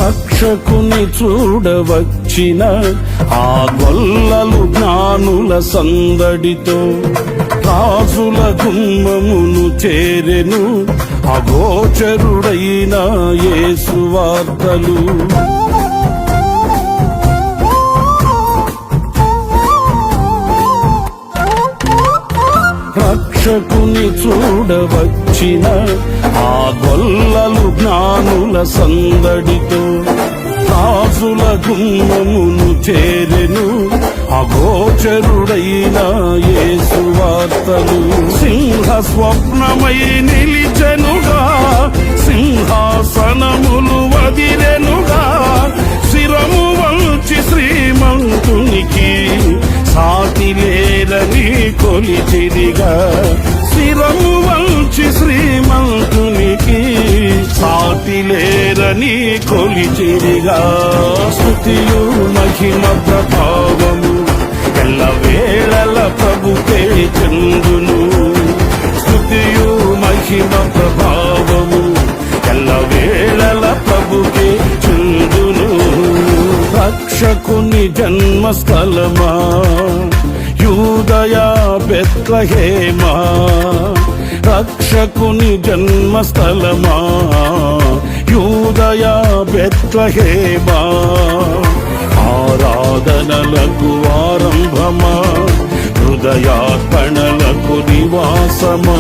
రక్షకుని చూడవచ్చిన ఆ గొల్లలు జ్ఞానుల సందడితో రాజుల గుమ్మమును చేరెను అగోచరుడైన యేసు వార్తలు. రక్షకుని చూడవచ్చిన ఆ గొల్లలు జ్ఞానుల సందడితో రాజుల గుమ్మమును చేరెను అగోచరుడైన యేసు వార్తలు. సింహ స్వప్నమై నిలిచెనుగా, సింహాసనములు వదిలెనుగా, శిరము వంచి శ్రీమంతునికి సాటి లేరని కొలిచిరిగా. శిరము వంచి శ్రీమంతునికి సాటి లేరని కొలిచిరిగా. స్తుతియు మహిమ ప్రభావము ఎల్లవేళల ప్రభుకే చెందును. స్తుతియు మహిమ ప్రభావము ఎల్లవేళల ప్రభుకే చెందును. రక్షకుని జన్మస్థలమా యూదయ బెత్లెహేమా, రక్షకుని జన్మస్థలమా యూదయ బెత్లెహేమా, ఆరాధనలకు ఆరంభమా హృదయార్పణలకు నివాసమా.